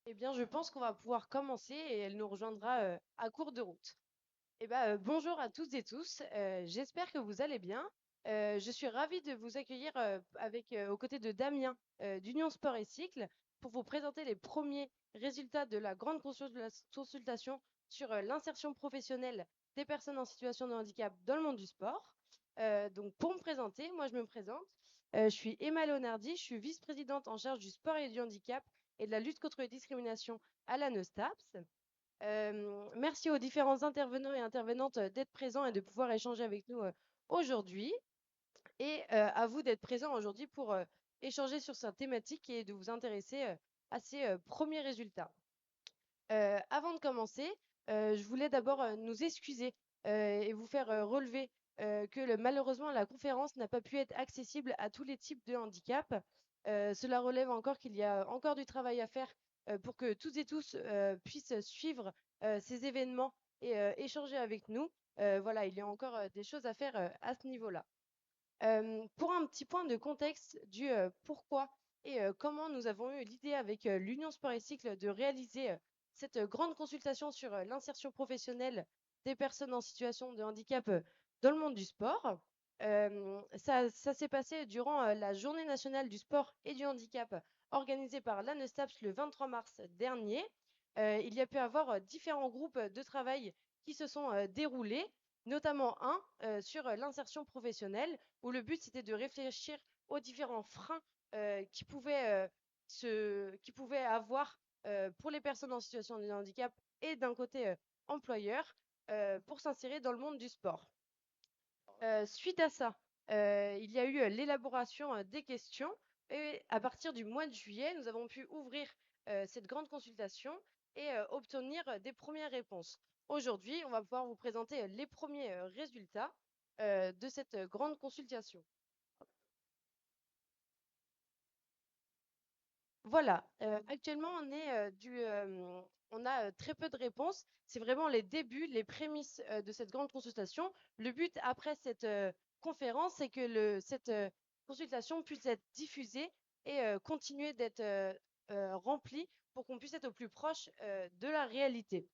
Eh bien, je pense qu'on va pouvoir commencer et elle nous rejoindra à court de route. Bonjour à toutes et tous. J'espère que vous allez bien. Je suis ravie de vous accueillir aux côtés de Damien d'Union Sport et Cycle pour vous présenter les premiers résultats de la grande consultation sur l'insertion professionnelle des personnes en situation de handicap dans le monde du sport. Donc, pour me présenter, moi je me présente. Je suis Emma Leonardi, je suis vice-présidente en charge du sport et du handicap et de la lutte contre les discriminations à la NESTAPS. Merci aux différents intervenants et intervenantes d'être présents et de pouvoir échanger avec nous aujourd'hui. Et à vous d'être présents aujourd'hui pour échanger sur cette thématique et de vous intéresser à ces premiers résultats. Avant de commencer, je voulais d'abord nous excuser et vous faire relever que malheureusement la conférence n'a pas pu être accessible à tous les types de handicap. Cela relève encore qu'il y a encore du travail à faire pour que toutes et tous puissent suivre ces événements et échanger avec nous. Voilà, il y a encore des choses à faire à ce niveau-là. Pour un petit point de contexte du pourquoi et comment nous avons eu l'idée avec l'Union Sport et Cycle de réaliser cette grande consultation sur l'insertion professionnelle des personnes en situation de handicap dans le monde du sport. Ça s'est passé durant la Journée nationale du sport et du handicap organisée par l'ANESTAPS le 23 mars dernier. Il y a pu avoir différents groupes de travail qui se sont déroulés, notamment un sur l'insertion professionnelle où le but c'était de réfléchir aux différents freins qui pouvaient avoir pour les personnes en situation de handicap et d'un côté employeur pour s'insérer dans le monde du sport. Suite à ça, il y a eu l'élaboration des questions et à partir du mois de juillet, nous avons pu ouvrir cette grande consultation et obtenir des premières réponses. Aujourd'hui, on va pouvoir vous présenter les premiers résultats de cette grande consultation. Voilà, actuellement, on a très peu de réponses. C'est vraiment les débuts, les prémices de cette grande consultation. Le but après cette conférence, c'est que cette consultation puisse être diffusée et continuer d'être remplie pour qu'on puisse être au plus proche de la réalité.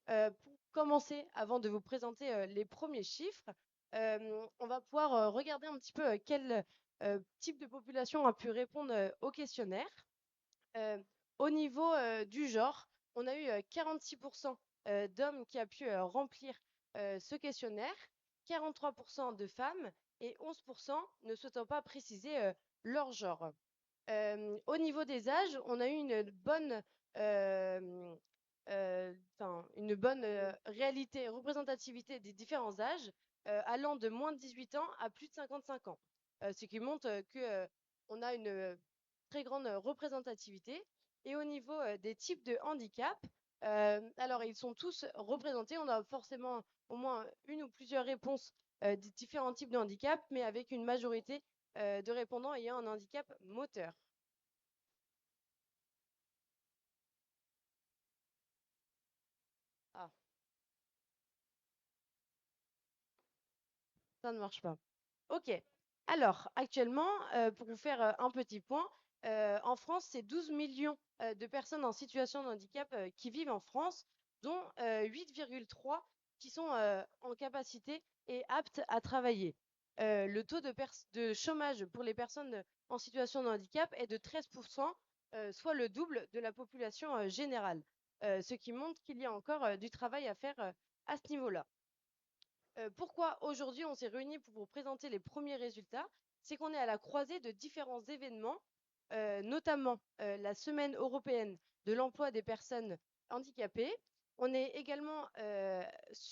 Pour commencer, avant de vous présenter les premiers chiffres, on va pouvoir regarder un petit peu quel type de population a pu répondre au questionnaire. Heu, Au niveau, du genre, on a eu, 46% d'hommes qui a pu, remplir, ce questionnaire, 43 de femmes et 11% ne souhaitant pas préciser, leur genre. Au niveau des âges, on a eu une bonne, réalité, représentativité des différents âges, allant de moins de 18 ans à plus de 55 ans. Ce qui montre, que, on a une très grande représentativité. Et au niveau des types de handicap, alors ils sont tous représentés. On a forcément au moins une ou plusieurs réponses des différents types de handicap, mais avec une majorité de répondants ayant un handicap moteur. Ah, ça ne marche pas. Ok. Alors, actuellement, pour vous faire un petit point, en France, c'est 12 millions de personnes en situation de handicap qui vivent en France, dont 8,3 qui sont en capacité et aptes à travailler. Le taux de chômage pour les personnes en situation de handicap est de 13%, soit le double de la population générale, ce qui montre qu'il y a encore du travail à faire à ce niveau-là. Pourquoi aujourd'hui on s'est réunis pour vous présenter les premiers résultats? C'est qu'on est à la croisée de différents événements, notamment la Semaine européenne de l'emploi des personnes handicapées. On est également,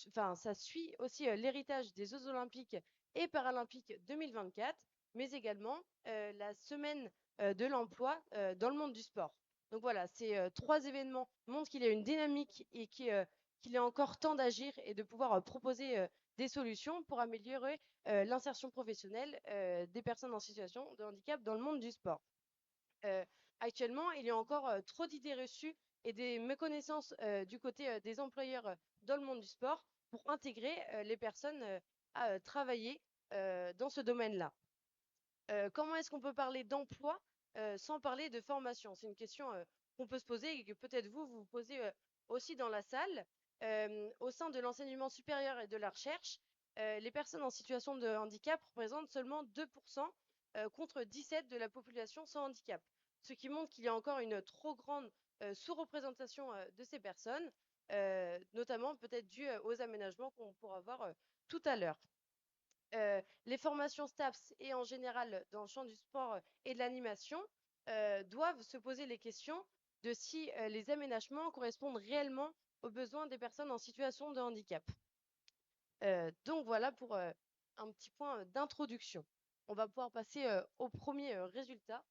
enfin, ça suit aussi l'héritage des Jeux olympiques et paralympiques 2024, mais également la Semaine de l'emploi dans le monde du sport. Donc voilà, ces trois événements montrent qu'il y a une dynamique et qu'il est encore temps d'agir et de pouvoir proposer des solutions pour améliorer l'insertion professionnelle des personnes en situation de handicap dans le monde du sport. Euh, Actuellement, il y a encore trop d'idées reçues et des méconnaissances du côté des employeurs dans le monde du sport pour intégrer les personnes à travailler dans ce domaine-là. Comment est-ce qu'on peut parler d'emploi sans parler de formation? C'est une question qu'on peut se poser et que peut-être vous vous posez aussi dans la salle. Au sein de l'enseignement supérieur et de la recherche, les personnes en situation de handicap représentent seulement 2% contre 17 de la population sans handicap, ce qui montre qu'il y a encore une trop grande sous-représentation de ces personnes, notamment peut-être dû aux aménagements qu'on pourra voir tout à l'heure. Les formations STAPS et en général dans le champ du sport et de l'animation doivent se poser les questions de si les aménagements correspondent réellement aux besoins des personnes en situation de handicap. Donc voilà pour un petit point d'introduction. On va pouvoir passer au premier résultat.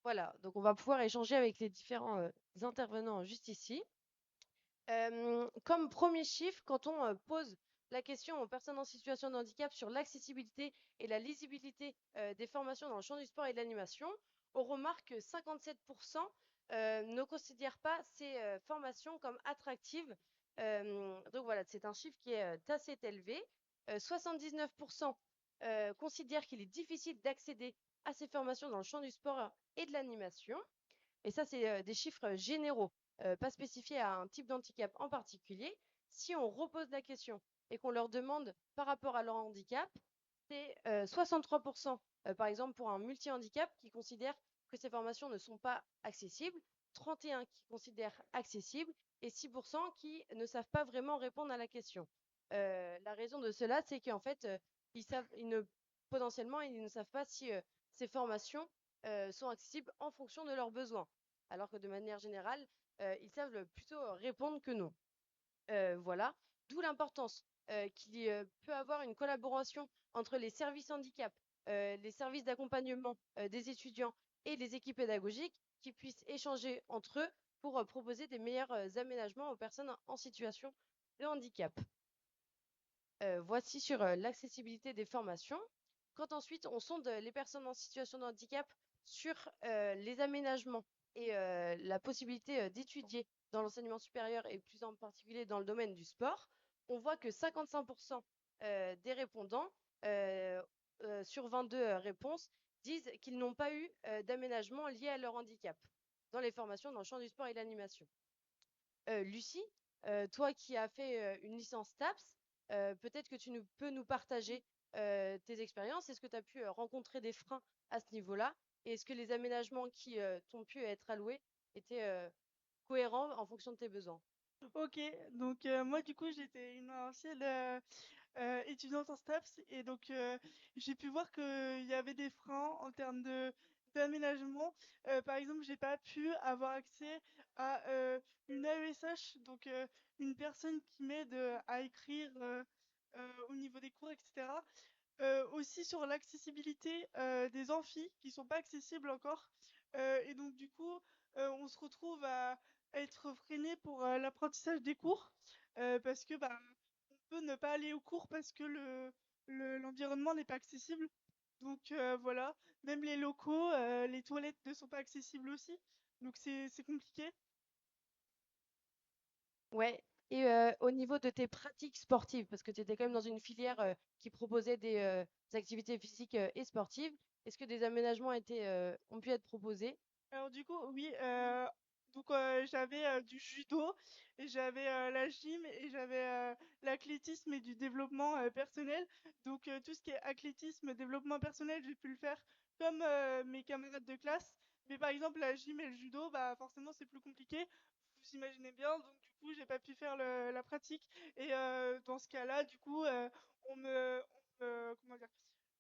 Voilà, donc on va pouvoir échanger avec les différents intervenants juste ici. Comme premier chiffre, quand on pose la question aux personnes en situation de handicap sur l'accessibilité et la lisibilité des formations dans le champ du sport et de l'animation, on remarque que 57% ne considèrent pas ces formations comme attractives. Donc voilà, c'est un chiffre qui est assez élevé. 79% considèrent qu'il est difficile d'accéder à ces formations dans le champ du sport et de l'animation. Et ça, c'est des chiffres généraux, pas spécifiés à un type d'handicap en particulier. Si on repose la question et qu'on leur demande par rapport à leur handicap, c'est 63%, par exemple, pour un multi-handicap qui considère que ces formations ne sont pas accessibles, 31% qui considèrent accessibles et 6% qui ne savent pas vraiment répondre à la question. La raison de cela, c'est qu'en fait, potentiellement, ils ne savent pas si ces formations sont accessibles en fonction de leurs besoins, alors que de manière générale, ils savent plutôt répondre que non. Voilà, d'où l'importance qu'il peut avoir une collaboration entre les services handicap, les services d'accompagnement des étudiants et les équipes pédagogiques qui puissent échanger entre eux pour proposer des meilleurs aménagements aux personnes en situation de handicap. Voici sur l'accessibilité des formations. Quand ensuite on sonde les personnes en situation de handicap sur les aménagements et la possibilité d'étudier dans l'enseignement supérieur et plus en particulier dans le domaine du sport, on voit que 55% des répondants sur 22 réponses disent qu'ils n'ont pas eu d'aménagement lié à leur handicap dans les formations dans le champ du sport et de l'animation. Lucie, toi qui as fait une licence TAPS, peut-être que tu peux nous partager tes expériences. Est-ce que tu as pu rencontrer des freins à ce niveau-là? Et est-ce que les aménagements qui t'ont pu être alloués étaient cohérents en fonction de tes besoins? Ok, donc moi du coup j'étais une ancienne étudiante en STAPS et donc j'ai pu voir qu'il y avait des freins en termes de d'aménagement. Par exemple, j'ai pas pu avoir accès à une AESH, donc une personne qui m'aide à écrire au niveau des cours, etc. Aussi sur l'accessibilité des amphis qui sont pas accessibles encore. Et donc du coup, on se retrouve à être freiné pour l'apprentissage des cours parce que bah, on peut ne pas aller au cours parce que l'environnement n'est pas accessible. Donc voilà, même les locaux, les toilettes ne sont pas accessibles aussi. Donc c'est compliqué. Ouais. Et au niveau de tes pratiques sportives, parce que tu étais quand même dans une filière qui proposait des activités physiques et sportives, est-ce que des aménagements ont pu être proposés? Alors du coup, oui, donc j'avais du judo et j'avais la gym et j'avais l'athlétisme et du développement personnel. Donc tout ce qui est athlétisme, développement personnel, j'ai pu le faire comme mes camarades de classe. Mais par exemple la gym et le judo, bah forcément c'est plus compliqué. Vous imaginez bien, donc du coup j'ai pas pu faire la pratique. Et dans ce cas-là, du coup, comment dire,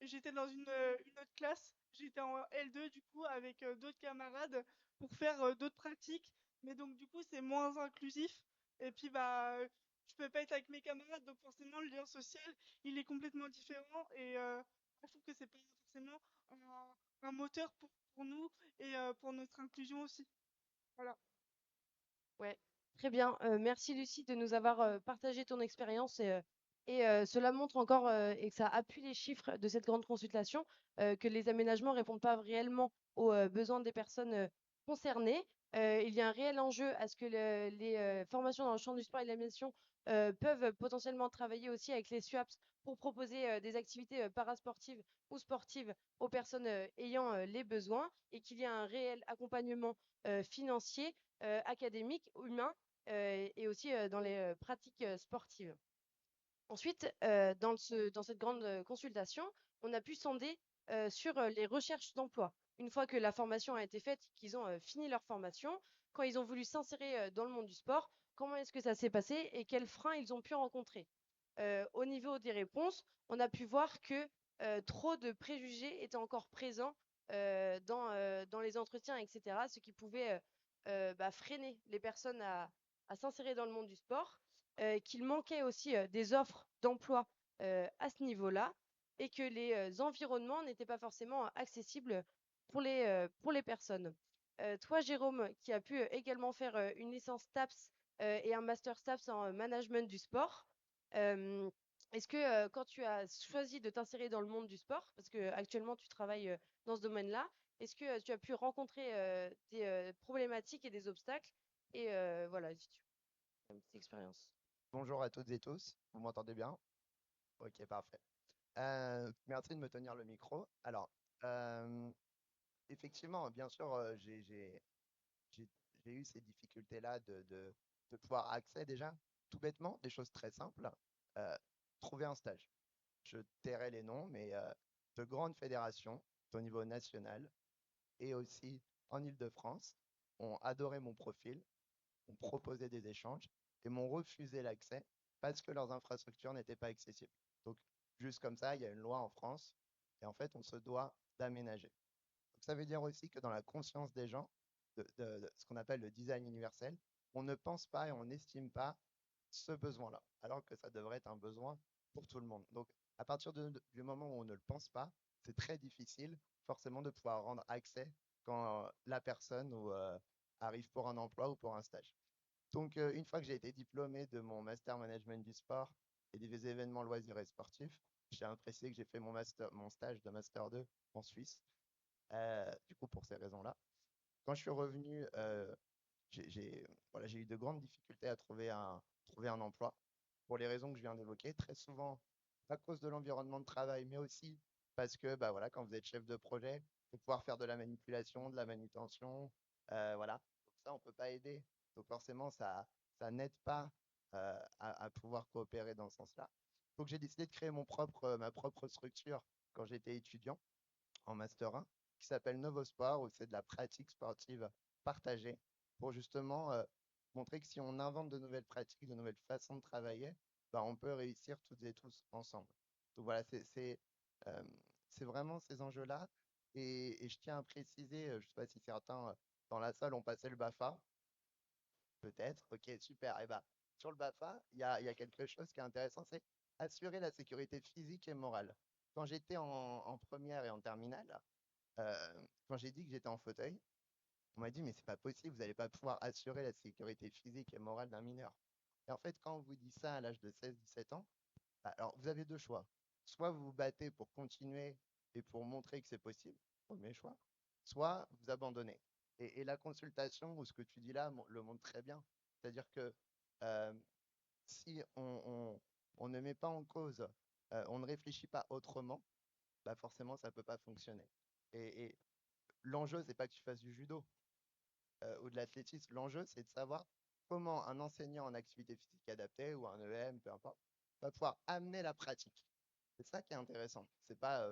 j'étais dans une autre classe, j'étais en L2 du coup avec d'autres camarades pour faire d'autres pratiques, mais donc du coup c'est moins inclusif. Et puis bah je peux pas être avec mes camarades, donc forcément le lien social il est complètement différent et je trouve que c'est pas forcément un moteur pour nous et pour notre inclusion aussi. Voilà. Ouais, très bien. Merci Lucie de nous avoir partagé ton expérience et cela montre encore et que ça appuie les chiffres de cette grande consultation que les aménagements répondent pas réellement aux besoins des personnes concernées. Il y a un réel enjeu à ce que les formations dans le champ du sport et de l'animation peuvent potentiellement travailler aussi avec les SUAPS pour proposer des activités parasportives ou sportives aux personnes ayant les besoins et qu'il y ait un réel accompagnement financier, académique, humain et aussi dans les pratiques sportives. Ensuite, dans cette grande consultation, on a pu sonder sur les recherches d'emploi. Une fois que la formation a été faite, qu'ils ont fini leur formation, quand ils ont voulu s'insérer dans le monde du sport, comment est-ce que ça s'est passé et quels freins ils ont pu rencontrer. Au niveau des réponses, on a pu voir que trop de préjugés étaient encore présents dans les entretiens, etc., ce qui pouvait freiner les personnes à s'insérer dans le monde du sport, qu'il manquait aussi des offres d'emploi à ce niveau-là et que les environnements n'étaient pas forcément accessibles pour les personnes. Toi, Jérôme, qui a pu également faire une licence TAPS et un master STAPS en management du sport, euh, est-ce que quand tu as choisi de t'insérer dans le monde du sport, parce que actuellement tu travailles dans ce domaine-là, est-ce que tu as pu rencontrer des problématiques et des obstacles? Et voilà, si tu as une petite expérience. Bonjour à toutes et tous, vous m'entendez bien? Ok, parfait. Merci de me tenir le micro. Alors, euh, effectivement, bien sûr, j'ai- j'ai eu ces difficultés-là de pouvoir accéder déjà, tout bêtement, des choses très simples. Euh, Trouver un stage. Je tairai les noms, mais de grandes fédérations au niveau national et aussi en Île-de-France ont adoré mon profil, ont proposé des échanges et m'ont refusé l'accès parce que leurs infrastructures n'étaient pas accessibles. Donc, juste comme ça, il y a une loi en France et en fait, on se doit d'aménager. Donc, ça veut dire aussi que dans la conscience des gens, de ce qu'on appelle le design universel, on ne pense pas et on n'estime pas ce besoin-là, alors que ça devrait être un besoin pour tout le monde. Donc, à partir du moment où on ne le pense pas, c'est très difficile forcément de pouvoir rendre accès quand la personne arrive pour un emploi ou pour un stage. Donc, une fois que j'ai été diplômé de mon master management du sport et des événements loisirs et sportifs, je tiens à préciser que j'ai fait mon stage de master 2 en Suisse, du coup, pour ces raisons-là. Quand je suis revenu, voilà, j'ai eu de grandes difficultés à trouver un emploi pour les raisons que je viens d'évoquer. Très souvent, à cause de l'environnement de travail, mais aussi parce que bah, voilà, quand vous êtes chef de projet, il faut pouvoir faire de la manipulation, de la manutention. Voilà. Donc ça, on ne peut pas aider. Donc forcément, ça n'aide pas à pouvoir coopérer dans ce sens-là. Donc j'ai décidé de créer ma propre structure quand j'étais étudiant en Master 1 qui s'appelle Novosport, où c'est de la pratique sportive partagée pour justement montrer que si on invente de nouvelles pratiques, de nouvelles façons de travailler, bah, on peut réussir toutes et tous ensemble. Donc voilà, euh, c'est vraiment ces enjeux-là. Et je tiens à préciser, je ne sais pas si certains dans la salle ont passé le BAFA, peut-être. Ok, super. Et bah, sur le BAFA, il y a quelque chose qui est intéressant, c'est assurer la sécurité physique et morale. Quand j'étais en première et en terminale, quand j'ai dit que j'étais en fauteuil, on m'a dit, mais c'est pas possible, vous n'allez pas pouvoir assurer la sécurité physique et morale d'un mineur. Et en fait, quand on vous dit ça à l'âge de 16-17 ans, bah, alors vous avez deux choix. Soit vous vous battez pour continuer et pour montrer que c'est possible, premier choix, soit vous abandonnez. Et la consultation ou ce que tu dis là le montre très bien. C'est-à-dire que euh, si on ne met pas en cause, on ne réfléchit pas autrement, bah forcément, ça ne peut pas fonctionner. Et l'enjeu, c'est pas que tu fasses du judo ou de l'athlétisme. L'enjeu, c'est de savoir comment un enseignant en activité physique adaptée ou un EM, peu importe, va pouvoir amener la pratique. C'est ça qui est intéressant. C'est pas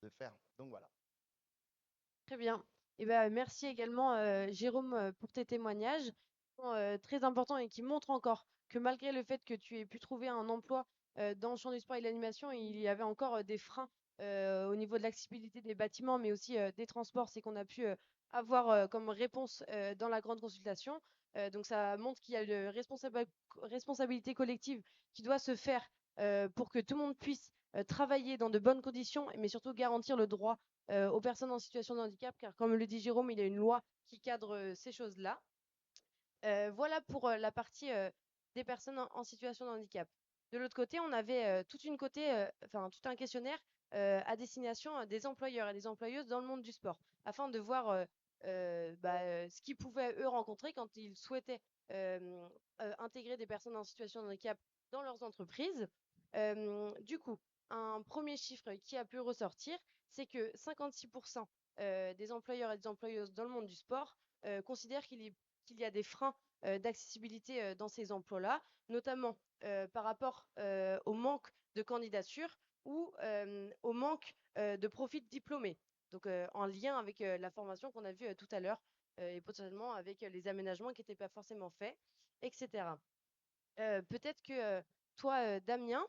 de faire. Donc voilà. Très bien. Et ben, merci également, Jérôme, pour tes témoignages, qui sont, très importants et qui montrent encore que malgré le fait que tu aies pu trouver un emploi dans le champ du sport et de l'animation, il y avait encore des freins au niveau de l'accessibilité des bâtiments, mais aussi des transports. C'est qu'on a pu avoir comme réponse dans la grande consultation. Donc ça montre qu'il y a une responsabilité collective qui doit se faire pour que tout le monde puisse travailler dans de bonnes conditions, mais surtout garantir le droit aux personnes en situation de handicap, car comme le dit Jérôme, il y a une loi qui cadre ces choses-là. Voilà pour la partie des personnes en situation de handicap. De l'autre côté, on avait tout un questionnaire à destination des employeurs et des employeuses dans le monde du sport, afin de voir ce qu'ils pouvaient eux rencontrer quand ils souhaitaient intégrer des personnes en situation de handicap dans leurs entreprises. Du coup, un premier chiffre qui a pu ressortir, c'est que 56% des employeurs et des employeuses dans le monde du sport considèrent qu'il y a des freins d'accessibilité dans ces emplois-là, notamment par rapport au manque de candidatures ou au manque de profils diplômés. Donc, en lien avec la formation qu'on a vue tout à l'heure et potentiellement avec les aménagements qui n'étaient pas forcément faits, etc. Peut-être que toi, Damien,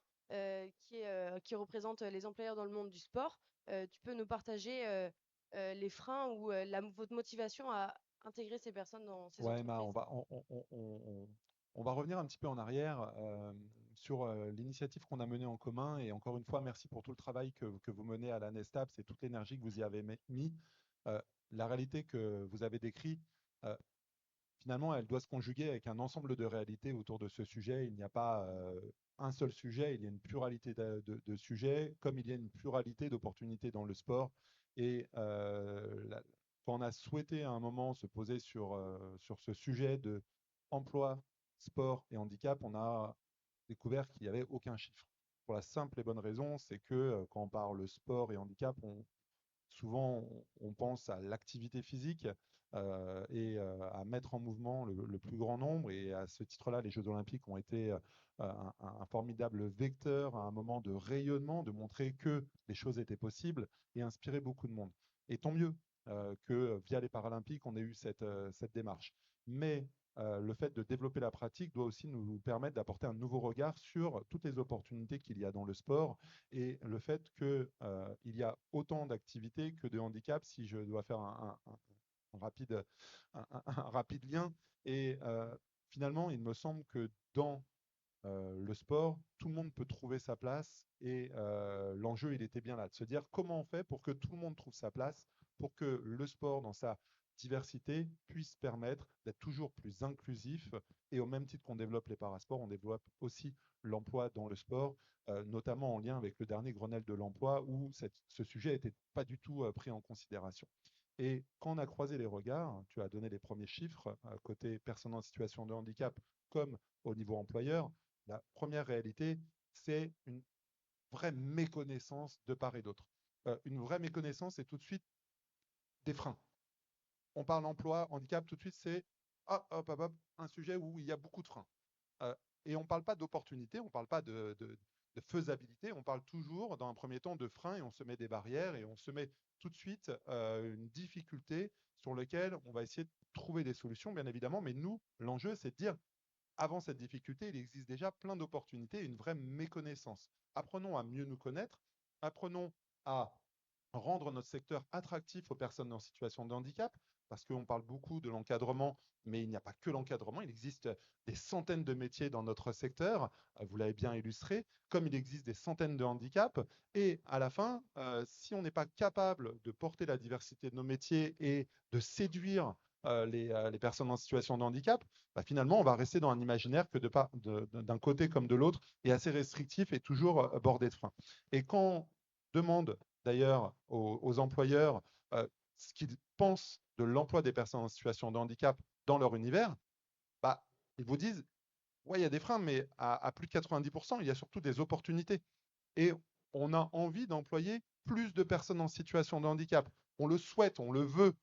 qui représente les employeurs dans le monde du sport, tu peux nous partager les freins ou votre motivation à intégrer ces personnes dans ces Ouais, Emma, entreprises. on va revenir un petit peu en arrière sur l'initiative qu'on a menée en commun. Et encore une fois, merci pour tout le travail que vous menez à la Nestaps et toute l'énergie que vous y avez mis. Euh, la réalité que vous avez décrite, euh, finalement, elle doit se conjuguer avec un ensemble de réalités autour de ce sujet. Il n'y a pas un seul sujet, il y a une pluralité de sujets, comme il y a une pluralité d'opportunités dans le sport. Et quand on a souhaité à un moment se poser sur ce sujet de emploi, sport et handicap, on a découvert qu'il n'y avait aucun chiffre. Pour la simple et bonne raison, c'est que quand on parle sport et handicap, souvent on pense à l'activité physique et à mettre en mouvement le plus grand nombre. Et à ce titre-là, les Jeux Olympiques ont été un formidable vecteur, à un moment de rayonnement, de montrer que les choses étaient possibles et inspirer beaucoup de monde. Et tant mieux que via les Paralympiques, on ait eu cette démarche. Mais le fait de développer la pratique doit aussi nous permettre d'apporter un nouveau regard sur toutes les opportunités qu'il y a dans le sport et le fait qu'il y a autant d'activités que de handicaps, si je dois faire un rapide lien. Et finalement, il me semble que dans le sport, tout le monde peut trouver sa place et l'enjeu, il était bien là, de se dire comment on fait pour que tout le monde trouve sa place, pour que le sport, dans sa diversité, puisse permettre d'être toujours plus inclusif. Et au même titre qu'on développe les parasports, on développe aussi l'emploi dans le sport, notamment en lien avec le dernier Grenelle de l'emploi où ce sujet n'était pas du tout pris en considération. Et quand on a croisé les regards, tu as donné les premiers chiffres, côté personnes en situation de handicap comme au niveau employeur, la première réalité, c'est une vraie méconnaissance de part et d'autre. Une vraie méconnaissance, c'est tout de suite des freins. On parle emploi, handicap, tout de suite, c'est un sujet où il y a beaucoup de freins. Et on ne parle pas d'opportunité, on ne parle pas de faisabilité, on parle toujours, dans un premier temps, de freins et on se met des barrières et on se met tout de suite une difficulté sur laquelle on va essayer de trouver des solutions, bien évidemment. Mais nous, l'enjeu, c'est de dire avant cette difficulté, il existe déjà plein d'opportunités et une vraie méconnaissance. Apprenons à mieux nous connaître, apprenons à rendre notre secteur attractif aux personnes en situation de handicap, parce qu'on parle beaucoup de l'encadrement, mais il n'y a pas que l'encadrement, il existe des centaines de métiers dans notre secteur, vous l'avez bien illustré, comme il existe des centaines de handicaps, et à la fin, si on n'est pas capable de porter la diversité de nos métiers et de séduire les personnes en situation de handicap, bah, finalement, on va rester dans un imaginaire que d'un côté comme de l'autre est assez restrictif et toujours bordé de freins. Et quand on demande d'ailleurs aux employeurs ce qu'ils pensent de l'emploi des personnes en situation de handicap dans leur univers, bah, ils vous disent, ouais, il y a des freins, mais à plus de 90%, il y a surtout des opportunités. Et on a envie d'employer plus de personnes en situation de handicap. On le souhaite, on le veut.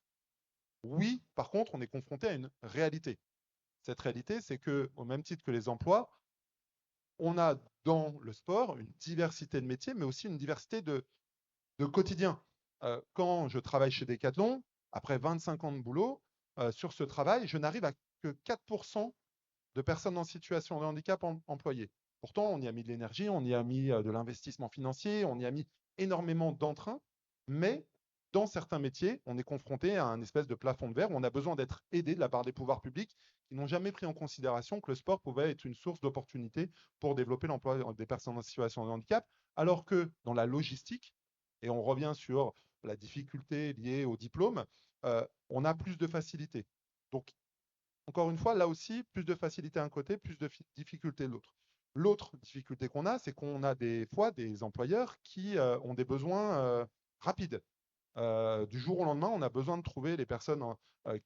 Oui, par contre, on est confronté à une réalité. Cette réalité, c'est que, au même titre que les emplois, on a dans le sport une diversité de métiers, mais aussi une diversité de quotidien. Quand je travaille chez Decathlon, après 25 ans de boulot, sur ce travail, je n'arrive à que 4% de personnes en situation de handicap employées. Pourtant, on y a mis de l'énergie, on y a mis de l'investissement financier, on y a mis énormément d'entrain, mais dans certains métiers, on est confronté à un espèce de plafond de verre où on a besoin d'être aidé de la part des pouvoirs publics qui n'ont jamais pris en considération que le sport pouvait être une source d'opportunité pour développer l'emploi des personnes en situation de handicap, alors que dans la logistique, et on revient sur la difficulté liée au diplôme, on a plus de facilité. Donc, encore une fois, là aussi, plus de facilité d'un côté, plus de difficulté de l'autre. L'autre difficulté qu'on a, c'est qu'on a des fois des employeurs qui ont des besoins rapides. du jour au lendemain, on a besoin de trouver les personnes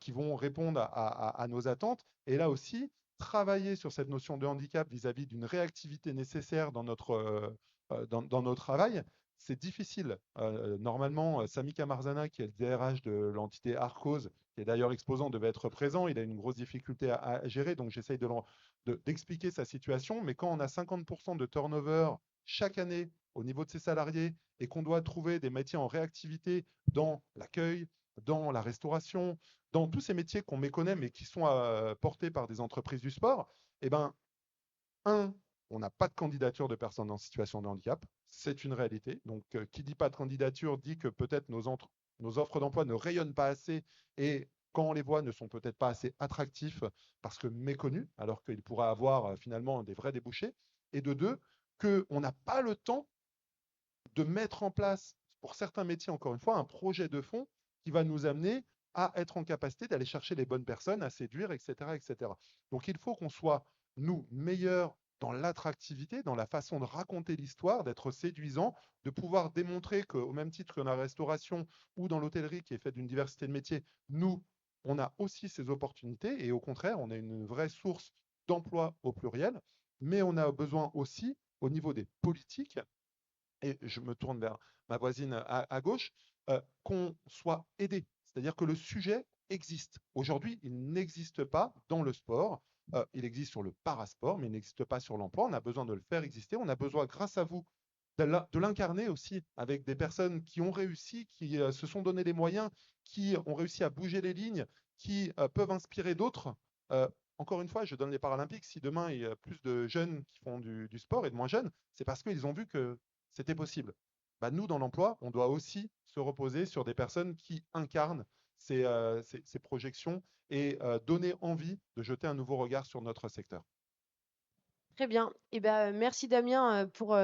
qui vont répondre à nos attentes. Et là aussi, travailler sur cette notion de handicap vis-à-vis d'une réactivité nécessaire dans notre travail, c'est difficile. Normalement, Sami Kamarzana, qui est le DRH de l'entité Arcos, qui est d'ailleurs exposant, devait être présent. Il a une grosse difficulté à gérer, donc j'essaye d'expliquer sa situation. Mais quand on a 50% de turnover chaque année au niveau de ses salariés et qu'on doit trouver des métiers en réactivité dans l'accueil, dans la restauration, dans tous ces métiers qu'on méconnaît mais qui sont portés par des entreprises du sport, eh ben, on n'a pas de candidature de personnes en situation de handicap. C'est une réalité. Donc, qui dit pas de candidature dit que peut-être nos offres d'emploi ne rayonnent pas assez et quand on les voit, ne sont peut-être pas assez attractifs parce que méconnus, alors qu'ils pourraient avoir finalement des vrais débouchés. Et de deux, qu'on n'a pas le temps de mettre en place, pour certains métiers, encore une fois, un projet de fond qui va nous amener à être en capacité d'aller chercher les bonnes personnes, à séduire, etc., etc. Donc, il faut qu'on soit, nous, meilleurs dans l'attractivité, dans la façon de raconter l'histoire, d'être séduisant, de pouvoir démontrer qu'au même titre que dans la restauration ou dans l'hôtellerie qui est faite d'une diversité de métiers, nous, on a aussi ces opportunités et au contraire, on a une vraie source d'emploi au pluriel, mais on a besoin aussi, au niveau des politiques, et je me tourne vers ma voisine à gauche, qu'on soit aidé. C'est-à-dire que le sujet existe. Aujourd'hui, il n'existe pas dans le sport. Il existe sur le parasport, mais il n'existe pas sur l'emploi. On a besoin de le faire exister. On a besoin, grâce à vous, de l'incarner aussi avec des personnes qui ont réussi, qui se sont donné les moyens, qui ont réussi à bouger les lignes, qui peuvent inspirer d'autres. Euh, Encore une fois, je donne les Paralympiques. Si demain il y a plus de jeunes qui font du sport et de moins jeunes, c'est parce qu'ils ont vu que c'était possible. Bah, nous, dans l'emploi, on doit aussi se reposer sur des personnes qui incarnent ces projections et donner envie de jeter un nouveau regard sur notre secteur. Très bien. Et ben, merci Damien pour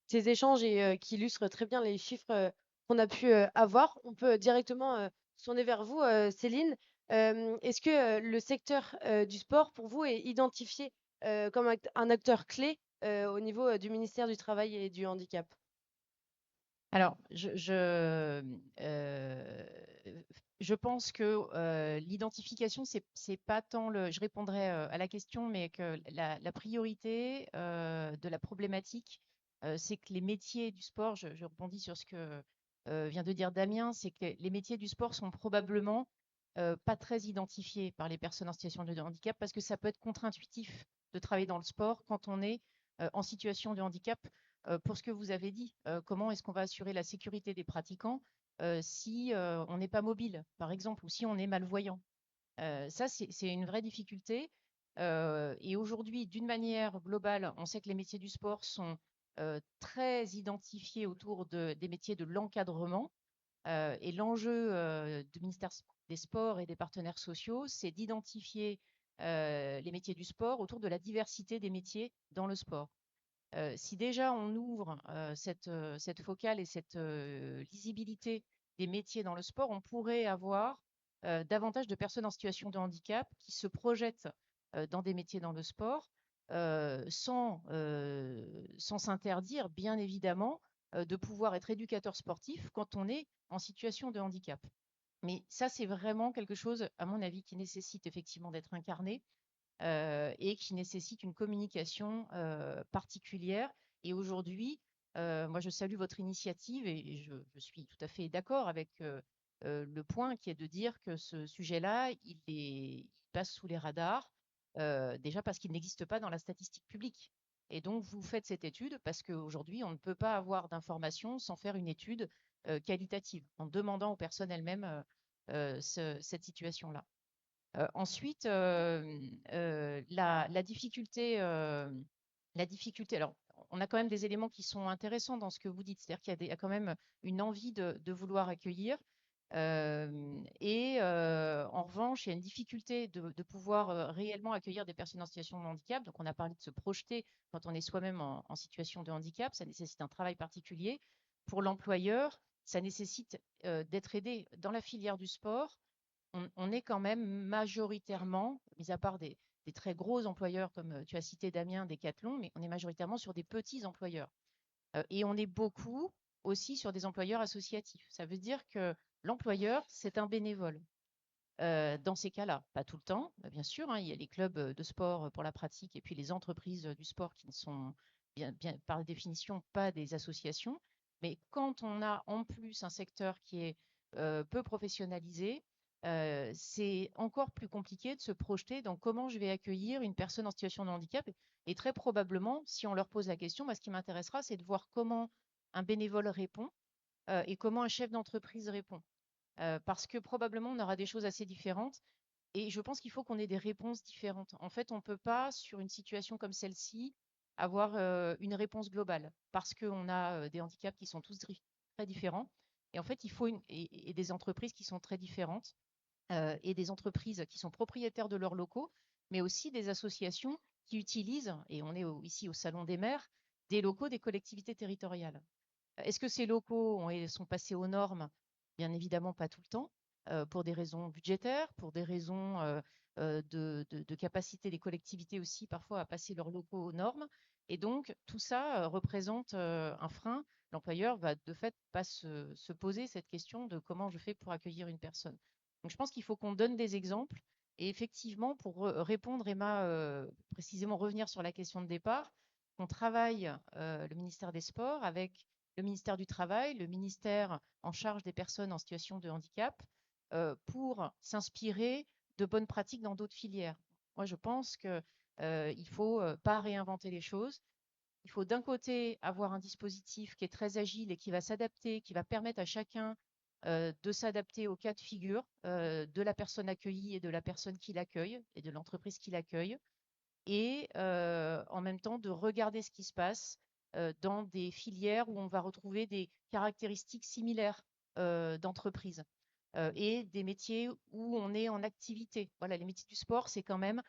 tes échanges et qui illustrent très bien les chiffres qu'on a pu avoir. On peut directement se tourner vers vous, Céline. Est-ce que le secteur du sport, pour vous, est identifié comme un acteur clé au niveau du ministère du Travail et du Handicap? Alors, je pense que l'identification, c'est pas tant le. Je répondrai à la question, mais que la priorité de la problématique, c'est que les métiers du sport, je rebondis sur ce que vient de dire Damien, c'est que les métiers du sport sont probablement pas très identifiés par les personnes en situation de handicap parce que ça peut être contre-intuitif de travailler dans le sport quand on est en situation de handicap pour ce que vous avez dit, comment est-ce qu'on va assurer la sécurité des pratiquants si on n'est pas mobile, par exemple, ou si on est malvoyant. Ça, c'est une vraie difficulté. Et aujourd'hui, d'une manière globale, on sait que les métiers du sport sont très identifiés autour des métiers de l'encadrement. Et l'enjeu du ministère des Sports et des partenaires sociaux, c'est d'identifier les métiers du sport autour de la diversité des métiers dans le sport. Si déjà on ouvre cette focale et cette lisibilité des métiers dans le sport, on pourrait avoir davantage de personnes en situation de handicap qui se projettent dans des métiers dans le sport sans s'interdire, bien évidemment, de pouvoir être éducateur sportif quand on est en situation de handicap. Mais ça, c'est vraiment quelque chose, à mon avis, qui nécessite effectivement d'être incarné et qui nécessite une communication particulière. Et aujourd'hui, moi, je salue votre initiative et je suis tout à fait d'accord avec le point qui est de dire que ce sujet-là, il passe sous les radars, déjà parce qu'il n'existe pas dans la statistique publique. Et donc, vous faites cette étude parce qu'aujourd'hui, on ne peut pas avoir d'informations sans faire une étude qualitative, en demandant aux personnes elles-mêmes cette situation-là. Ensuite, la difficulté, alors on a quand même des éléments qui sont intéressants dans ce que vous dites, c'est-à-dire qu'il y a quand même une envie de vouloir accueillir. En revanche, il y a une difficulté de pouvoir réellement accueillir des personnes en situation de handicap. Donc, on a parlé de se projeter quand on est soi-même en situation de handicap. Ça nécessite un travail particulier. Pour l'employeur, ça nécessite d'être aidé dans la filière du sport. On est quand même majoritairement, mis à part des très gros employeurs comme tu as cité Damien, Decathlon, mais on est majoritairement sur des petits employeurs. Et on est beaucoup aussi sur des employeurs associatifs. Ça veut dire que l'employeur, c'est un bénévole. Dans ces cas-là, pas tout le temps, bien sûr, hein, il y a les clubs de sport pour la pratique et puis les entreprises du sport qui ne sont bien par définition pas des associations. Mais quand on a en plus un secteur qui est peu professionnalisé, c'est encore plus compliqué de se projeter dans comment je vais accueillir une personne en situation de handicap. Et très probablement, si on leur pose la question, ce qui m'intéressera, c'est de voir comment un bénévole répond et comment un chef d'entreprise répond. Parce que probablement on aura des choses assez différentes et je pense qu'il faut qu'on ait des réponses différentes. En fait, on ne peut pas, sur une situation comme celle-ci, avoir une réponse globale parce qu'on a des handicaps qui sont tous très différents. Et en fait, il faut et des entreprises qui sont très différentes et des entreprises qui sont propriétaires de leurs locaux, mais aussi des associations qui utilisent, et on est ici au Salon des maires, des locaux des collectivités territoriales. Est-ce que ces locaux sont passés aux normes? Bien évidemment, pas tout le temps, pour des raisons budgétaires, pour des raisons de capacité des collectivités aussi parfois à passer leurs locaux aux normes. Et donc, tout ça représente un frein. L'employeur va de fait pas se poser cette question de comment je fais pour accueillir une personne. Donc, je pense qu'il faut qu'on donne des exemples. Et effectivement, pour répondre, Emma, précisément revenir sur la question de départ, on travaille, le ministère des Sports, avec le ministère du Travail, le ministère en charge des personnes en situation de handicap, pour s'inspirer de bonnes pratiques dans d'autres filières. Moi, je pense qu'il ne faut pas réinventer les choses. Il faut d'un côté avoir un dispositif qui est très agile et qui va s'adapter, qui va permettre à chacun de s'adapter au cas de figure de la personne accueillie et de la personne qui l'accueille et de l'entreprise qui l'accueille et en même temps de regarder ce qui se passe dans des filières où on va retrouver des caractéristiques similaires d'entreprise et des métiers où on est en activité. Voilà, les métiers du sport, c'est quand même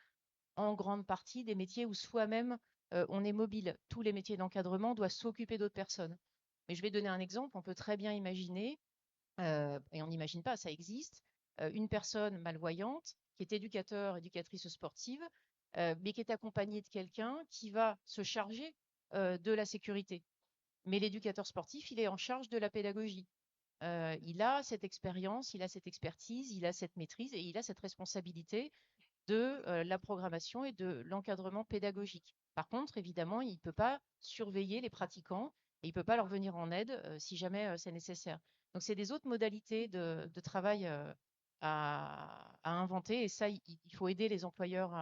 en grande partie des métiers où soi-même on est mobile. Tous les métiers d'encadrement doivent s'occuper d'autres personnes. Mais je vais donner un exemple. On peut très bien imaginer, et on n'imagine pas, ça existe, une personne malvoyante qui est éducateur, éducatrice sportive, mais qui est accompagnée de quelqu'un qui va se charger de la sécurité. Mais l'éducateur sportif, il est en charge de la pédagogie. Il a cette expérience, il a cette expertise, il a cette maîtrise et il a cette responsabilité de la programmation et de l'encadrement pédagogique. Par contre, évidemment, il ne peut pas surveiller les pratiquants et il ne peut pas leur venir en aide si jamais c'est nécessaire. Donc, c'est des autres modalités de travail à inventer et ça, il faut aider les employeurs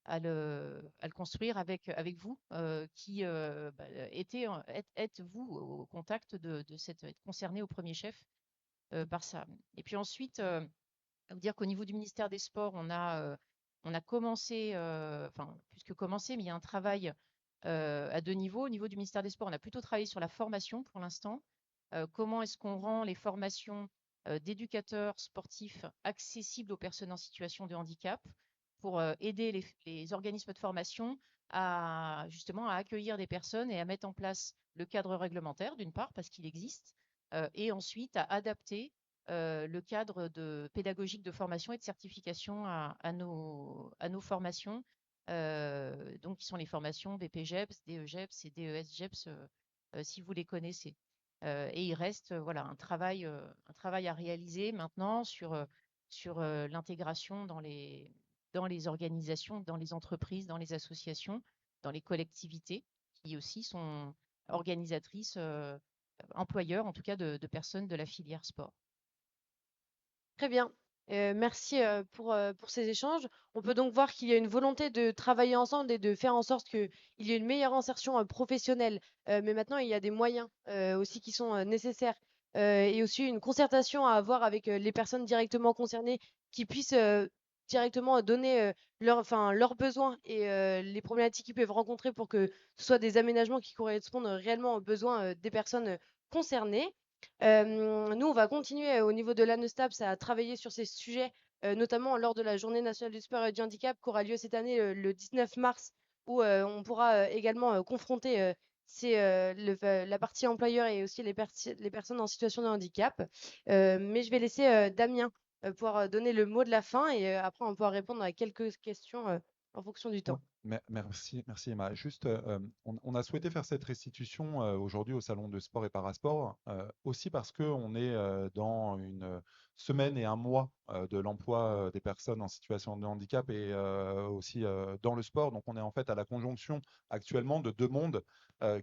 à le construire avec vous qui êtes-vous au contact de cette être concerné au premier chef par ça. Et puis ensuite, vous dire qu'au niveau du ministère des Sports, on a commencé, enfin, plus que commencé, mais il y a un travail à deux niveaux. Au niveau du ministère des Sports, on a plutôt travaillé sur la formation pour l'instant. Comment est-ce qu'on rend les formations d'éducateurs sportifs accessibles aux personnes en situation de handicap pour aider les organismes de formation à justement à accueillir des personnes et à mettre en place le cadre réglementaire, d'une part, parce qu'il existe, et ensuite à adapter le cadre pédagogique de formation et de certification à nos formations, donc qui sont les formations BPGEPS, DEGEPS et DESGEPS, si vous les connaissez. Et il reste voilà, un travail à réaliser maintenant sur l'intégration dans les organisations, dans les entreprises, dans les associations, dans les collectivités, qui aussi sont organisatrices, employeurs en tout cas de personnes de la filière sport. Très bien. Merci pour ces échanges. On peut donc voir qu'il y a une volonté de travailler ensemble et de faire en sorte qu'il y ait une meilleure insertion professionnelle. Mais maintenant, il y a des moyens aussi qui sont nécessaires et aussi une concertation à avoir avec les personnes directement concernées qui puissent directement donner leurs besoins et les problématiques qu'ils peuvent rencontrer pour que ce soit des aménagements qui correspondent réellement aux besoins des personnes concernées. Nous, on va continuer au niveau de l'ANESTAPS à travailler sur ces sujets, notamment lors de la Journée nationale du sport et du handicap qui aura lieu cette année le 19 mars, où on pourra également confronter la partie employeur et aussi les personnes en situation de handicap. Mais je vais laisser Damien pouvoir donner le mot de la fin et après on pourra répondre à quelques questions en fonction du Ouais, temps. merci, merci Emma. Juste, on a souhaité faire cette restitution aujourd'hui au Salon de Sport et Parasport, aussi parce qu'on est dans une semaine et un mois de l'emploi des personnes en situation de handicap et aussi dans le sport. Donc on est en fait à la conjonction actuellement de deux mondes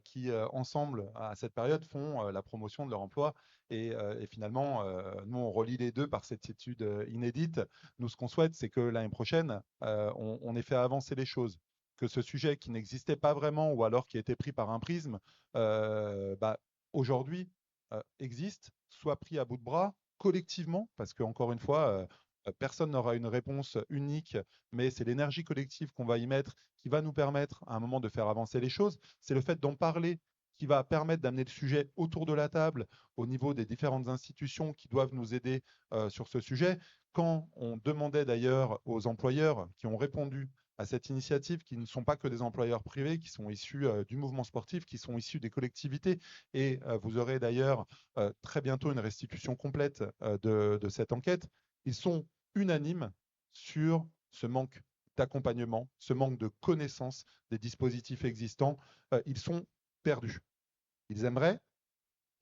qui, ensemble, à cette période, font la promotion de leur emploi. Et finalement, nous, on relie les deux par cette étude inédite. Nous, ce qu'on souhaite, c'est que l'année prochaine, on ait fait avancer les choses, que ce sujet qui n'existait pas vraiment ou alors qui a été pris par un prisme, aujourd'hui existe, soit pris à bout de bras collectivement, parce qu'encore une fois, personne n'aura une réponse unique, mais c'est l'énergie collective qu'on va y mettre qui va nous permettre à un moment de faire avancer les choses. C'est le fait d'en parler qui va permettre d'amener le sujet autour de la table au niveau des différentes institutions qui doivent nous aider sur ce sujet. Quand on demandait d'ailleurs aux employeurs qui ont répondu à cette initiative, qui ne sont pas que des employeurs privés, qui sont issus du mouvement sportif, qui sont issus des collectivités, et vous aurez d'ailleurs très bientôt une restitution complète de cette enquête, ils sont unanimes sur ce manque d'accompagnement, ce manque de connaissance des dispositifs existants. Ils sont perdus. Ils aimeraient,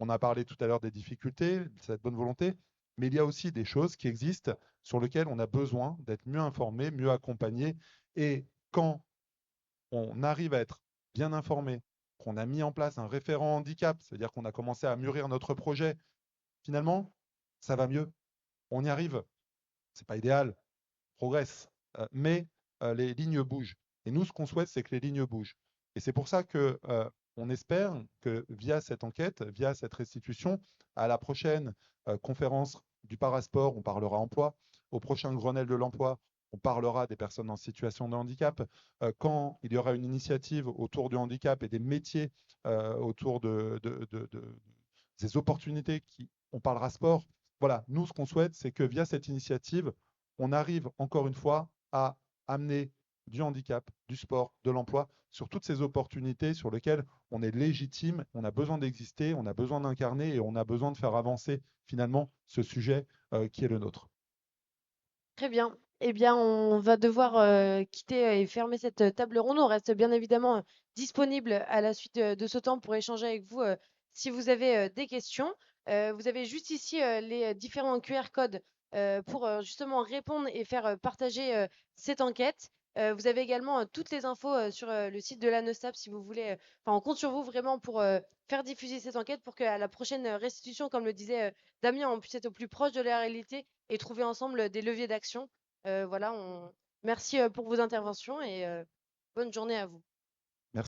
on a parlé tout à l'heure des difficultés, de cette bonne volonté, mais il y a aussi des choses qui existent sur lesquelles on a besoin d'être mieux informé, mieux accompagné. Et quand on arrive à être bien informé, qu'on a mis en place un référent handicap, c'est-à-dire qu'on a commencé à mûrir notre projet, finalement, ça va mieux. On y arrive. C'est pas idéal, on progresse, mais les lignes bougent. Et nous, ce qu'on souhaite, c'est que les lignes bougent. Et c'est pour ça que on espère que via cette enquête, via cette restitution, à la prochaine conférence du Parasport, on parlera emploi. Au prochain Grenelle de l'emploi, on parlera des personnes en situation de handicap. Quand il y aura une initiative autour du handicap et des métiers autour des opportunités, on parlera sport. Voilà, nous, ce qu'on souhaite, c'est que via cette initiative, on arrive encore une fois à amener du handicap, du sport, de l'emploi, sur toutes ces opportunités sur lesquelles on est légitime, on a besoin d'exister, on a besoin d'incarner et on a besoin de faire avancer finalement ce sujet qui est le nôtre. Très bien. Eh bien, on va devoir quitter et fermer cette table ronde. On reste bien évidemment disponible à la suite de ce temps pour échanger avec vous si vous avez des questions. Vous avez juste ici les différents QR codes pour justement répondre et faire partager cette enquête. Vous avez également toutes les infos sur le site de l'ANESTAP si vous voulez. Enfin, on compte sur vous vraiment pour faire diffuser cette enquête pour qu'à la prochaine restitution, comme le disait Damien, on puisse être au plus proche de la réalité et trouver ensemble des leviers d'action. Voilà, merci pour vos interventions et bonne journée à vous.